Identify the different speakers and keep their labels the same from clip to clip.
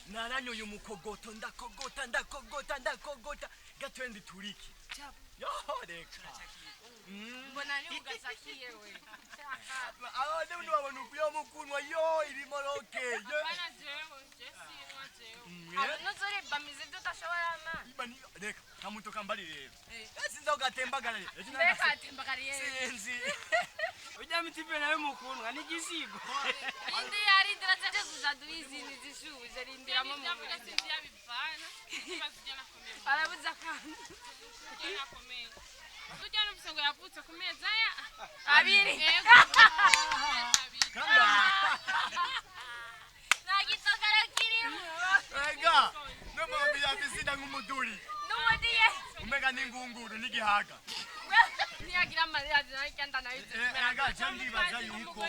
Speaker 1: Naranyoye umukogoto ndakogota gatwendi turiki. Yo reka.
Speaker 2: Mbona ni ugasakiye we.
Speaker 1: Aho ndi wabona ukuyo mukunwa yo irimoroke.
Speaker 2: Bana jewe, Nozore bamize tutashobora ma.
Speaker 1: Bani reka kamutoka mbali rero. Sinza ugatembagara rero.
Speaker 2: Reka atembagara rero.
Speaker 1: Sinzi.
Speaker 3: Ujya mitipe nawe mukundwa n'igisigo.
Speaker 2: Indi yari ndiraje kuzaduizi nizishuje rindiramo mu
Speaker 4: bindi byabivana. Bazijyana komeye.
Speaker 2: Arabuza kandi.
Speaker 4: Tujyana komeye. Tujyana ubusengo yavutse ku meza ya
Speaker 2: abiri.
Speaker 1: Kanda.
Speaker 2: Nagitokara kirimo.
Speaker 1: Ega. Nombi yafisina ngumuduri.
Speaker 2: Numudiye.
Speaker 1: Umega ningunguru nigihaga.
Speaker 2: Niyagira Maria zinakenda na hizo.
Speaker 1: Ega jambi baza yuko.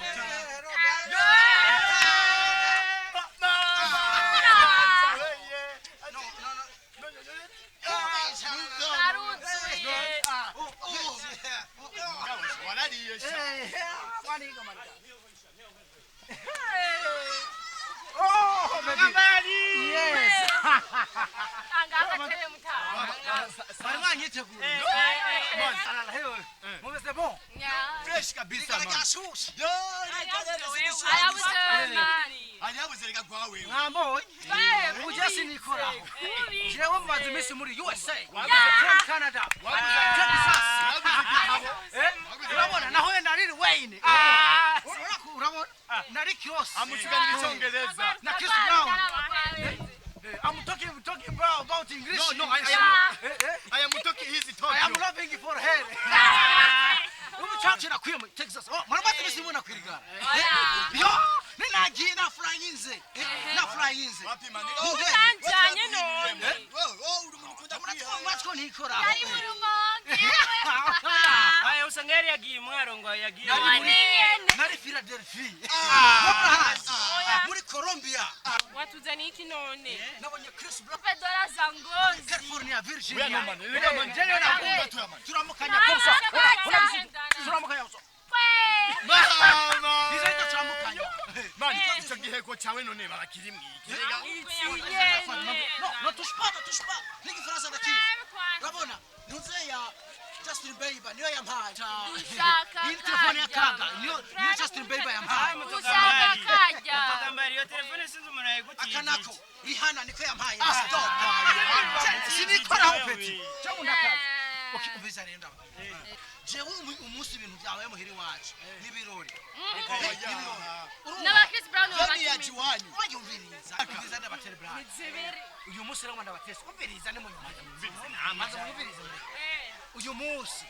Speaker 1: Fresh kabisa man. Ayabuze reka kwawe.
Speaker 3: Ngambo. Ujasi nikoraho. Jewe mbaze misi muri USA. Canada. Urabona naho nari Wayne. Urabona nari Kios.
Speaker 1: Amuchugana icyongereza.
Speaker 3: Na Kiss Brown. I'm talking about English.
Speaker 1: No, I am talking easy talk.
Speaker 3: I am loving for her. Umuchachira kwiye Texas. Oh, marabati bisimuna kwirigana. Yo, ninagiye na flyinze. Na flyinze.
Speaker 1: Wapi mani?
Speaker 2: Utanjanye none.
Speaker 1: Uri umuntu ukunda kwiha.
Speaker 3: Mwatwo nikora.
Speaker 2: Ari mu rumonge.
Speaker 3: Aya usangeri yagiye mwarongo yagiye. Nari Philadelphia. Muri Colombia.
Speaker 4: watuzani iki none.
Speaker 3: Nabonye Chris Brown.
Speaker 2: Pedora zangozi.
Speaker 3: California, Virginia.
Speaker 1: Wewe mani, reka mani.
Speaker 3: Jene na kumba tu mani. Turamukanya kosa. Turamukanya kosa.
Speaker 1: Mama.
Speaker 3: Izaita turamukanya.
Speaker 1: Mani, icyo giheko cyawe none barakiri mwiki.
Speaker 3: No, tushpada. Niki Faransa ndaki. Urabona? Ntuze ya Justin Bieber niyo yampaye.
Speaker 2: Ushaka.
Speaker 3: Iyi telefone ya kaga niyo Justin Bieber yampaye.
Speaker 2: Ushaka kajya.
Speaker 3: Kagambari yo telefone sinzi umuntu ayiguti. Akanako Rihanna niko yampaye. Sinikoraho peti. Cyo ndakaza. Ukimviza rero ndaba. Jewe umunsi ibintu byawe muhiri wacu nibirori.
Speaker 2: Naba Chris Brown
Speaker 1: Nani ya jiwanyu.
Speaker 3: Wayumviriza. Umviriza ndabatera Brown. Uyu munsi rero ndabatesa. Umviriza ni munyamaza. Amaza umviriza. Uyu munsi.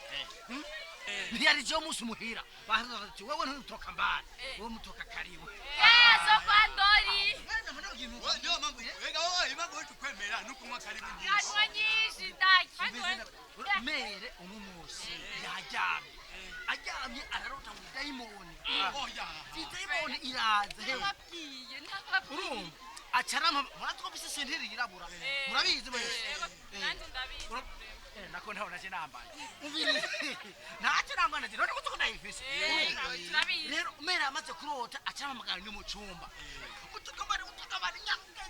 Speaker 3: Ntiyari je umunsi muhira. Bahaza bati wewe ntutoka mbali. Wewe mutoka karibu.
Speaker 2: Yeso kwa ndori.
Speaker 1: Ndio mambo. Wega wewe mambo wetu kwemera nukunywa karibu.
Speaker 2: Yanywanyishi daki.
Speaker 3: Mere umumunsi ajamye ararota mu daimoni.
Speaker 1: Oya.
Speaker 3: Daimoni iraza hewe.
Speaker 2: Nababwiye
Speaker 3: Urumva acarama muratwo bise senteri yirabura. Murabizi mwese.
Speaker 4: Nanjye ndabizi.
Speaker 3: Nako ntaho naje nambaye. Umviri. Naje nangwana je none kutuko nayifise.
Speaker 4: Turabizi.
Speaker 3: Rero mere amaze kurota acarama magana ni mu cumba. Utukabari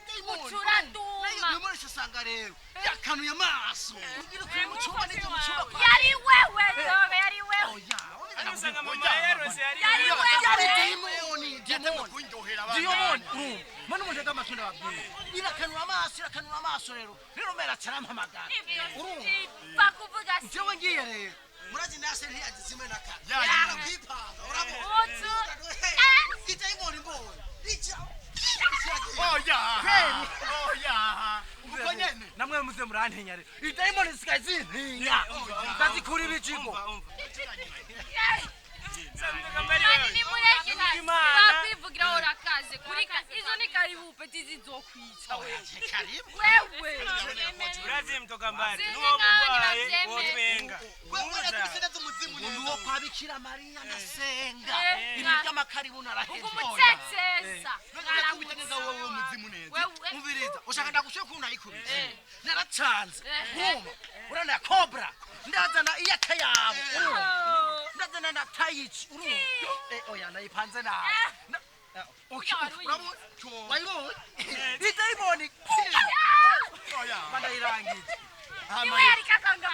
Speaker 3: daimoni.
Speaker 2: Ucuraduma.
Speaker 3: Ni muri sanga rero. Yakanuye amaso. Ugira kuri mu cumba n'ije mu cumba.
Speaker 2: Yari wewe dobe yari wewe.
Speaker 3: Oya.
Speaker 1: Usanga mama yerose
Speaker 2: Yari
Speaker 3: Yari
Speaker 2: wewe.
Speaker 3: demoni.
Speaker 1: Kunjohera abantu.
Speaker 3: Diamond. Manu mujega amatunda babwiye. Irakanura amaso rero. Rero mera carama magana.
Speaker 2: Bakuvuga
Speaker 3: Jewe ngiye rero. Murazi nase ntiyazimwe naka.
Speaker 1: Ya.
Speaker 3: Kwipanga. Urabo.
Speaker 2: Utu.
Speaker 3: Diamond mbowe. Icha.
Speaker 1: Oya. Uko nyene.
Speaker 3: Namwe muze murantenya rero. Diamond sikazintinya. Kazikuri bijigo.
Speaker 2: Ni mureki bakwivugira urakaze kurika izo ni karibu peti zizokwica wewe.
Speaker 3: Karibu.
Speaker 2: Wewe.
Speaker 3: Urazi mtoka mbali.
Speaker 2: Nuwo mugwaye
Speaker 3: wobenga.
Speaker 1: Wewe kuseneza umuzimu ni
Speaker 3: Nuwo kwa Bikira Maria ndasenga. Ibintu by'amakaribu naraheze.
Speaker 2: Ukumutsetsesa.
Speaker 1: kubiteneza wowe umuzimu neza.
Speaker 3: Umviriza ushaka ndagushe ko unayikubise. Naracanze. Urumva? Urana cobra. Ndazana iyaka yabo. Urumva? Ndazana na tayichi. Urumva? Oya nayipanze nawe. wayibona itayiboni
Speaker 1: oya
Speaker 3: manda irangije
Speaker 2: Niwe yari kakanga.